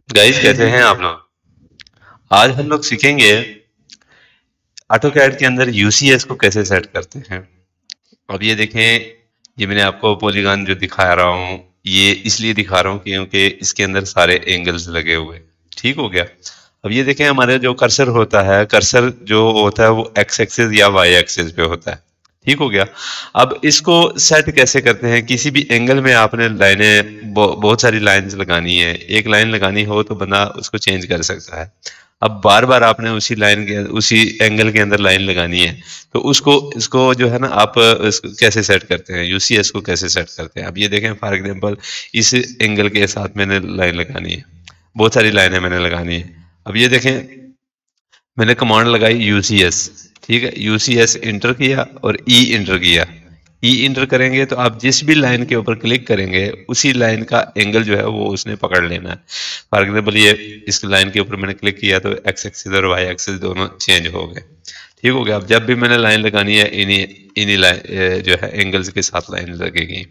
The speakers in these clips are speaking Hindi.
गाइस कैसे हैं आप लोग। आज हम लोग सीखेंगे ऑटोकैड के अंदर यूसीएस को कैसे सेट करते हैं। अब ये देखें, ये मैंने आपको पॉलीगॉन जो दिखा रहा हूँ, ये इसलिए दिखा रहा हूँ क्योंकि इसके अंदर सारे एंगल्स लगे हुए। ठीक हो गया। अब ये देखें, हमारे जो कर्सर होता है, कर्सर जो होता है वो एक्स एक्सिस या वाई एक्सिस पे होता है। ठीक हो गया। अब इसको सेट कैसे करते हैं, किसी भी एंगल में आपने लाइनें बहुत सारी लाइंस लगानी है। एक लाइन लगानी हो तो बंदा उसको चेंज कर सकता है। अब बार बार आपने उसी लाइन के उसी एंगल के अंदर लाइन लगानी है, तो उसको इसको जो है ना आप इसको कैसे सेट करते हैं, यूसीएस को कैसे सेट करते हैं। अब ये देखें, फॉर एग्जांपल इस एंगल के साथ मैंने लाइन लगानी है, बहुत सारी लाइनें मैंने लगानी है। अब ये देखें, मैंने कमांड लगाई यूसीएस। ठीक है, यूसीएस इंटर किया और ई इंटर किया। ई इंटर करेंगे तो आप जिस भी लाइन के ऊपर क्लिक करेंगे उसी लाइन का एंगल जो है वो उसने पकड़ लेना है। फॉर एग्जाम्पल ये इस लाइन के ऊपर मैंने क्लिक किया तो एक्स एक्सिस और वाई एक्सिस दोनों चेंज हो गए। ठीक हो गया। अब जब भी मैंने लाइन लगानी है, इन्हीं इन्हीं लाइन जो है एंगल्स के साथ लाइन लगेगी।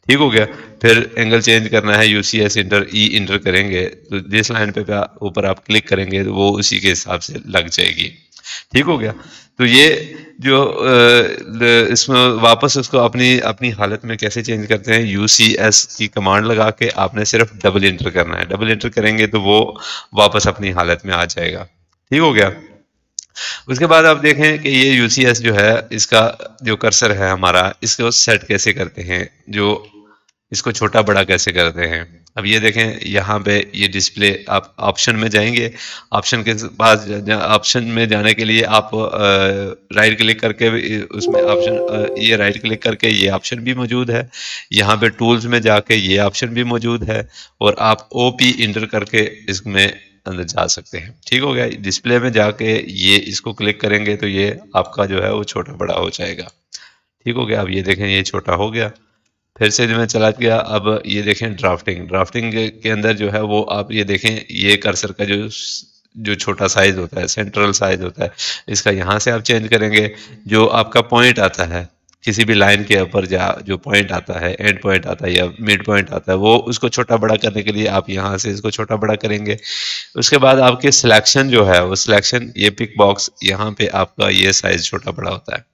ठीक हो गया। फिर एंगल चेंज करना है, यूसीएस इंटर ई इंटर करेंगे तो जिस लाइन पे ऊपर आप क्लिक करेंगे तो वो उसी के हिसाब से लग जाएगी। ठीक हो गया। तो ये जो इसमें वापस उसको अपनी अपनी हालत में कैसे चेंज करते हैं, यूसीएस की कमांड लगा के आपने सिर्फ डबल इंटर करना है। डबल इंटर करेंगे तो वो वापस अपनी हालत में आ जाएगा। ठीक हो गया। उसके बाद आप देखें कि ये यूसीएस जो है, इसका जो कर्सर है हमारा, इसको सेट कैसे करते हैं, जो इसको छोटा बड़ा कैसे करते हैं। अब ये देखें, यहाँ पे ये डिस्प्ले, आप ऑप्शन में जाएंगे। ऑप्शन के पास ऑप्शन में जाने के लिए आप राइट क्लिक करके उसमें ऑप्शन, ये राइट क्लिक करके ये ऑप्शन भी मौजूद है। यहाँ पे टूल्स में जाके ये ऑप्शन भी मौजूद है और आप ओपी इंटर करके इसमें अंदर जा सकते हैं। ठीक हो गया। डिस्प्ले में जाके ये इसको क्लिक करेंगे तो ये आपका जो है वो छोटा बड़ा हो जाएगा। ठीक हो गया। अब ये देखें, ये छोटा हो गया। फिर से जो मैं चला गया। अब ये देखें, ड्राफ्टिंग ड्राफ्टिंग के अंदर जो है वो आप ये देखें, ये कर्सर का जो जो छोटा साइज होता है, सेंट्रल साइज होता है, इसका यहाँ से आप चेंज करेंगे। जो आपका पॉइंट आता है किसी भी लाइन के ऊपर, जो पॉइंट आता है, एंड पॉइंट आता है या मिड पॉइंट आता है, वो उसको छोटा बड़ा करने के लिए आप यहाँ से इसको छोटा बड़ा करेंगे। उसके बाद आपके सिलेक्शन जो है वो सिलेक्शन, ये पिक बॉक्स, यहाँ पे आपका ये साइज छोटा बड़ा होता है।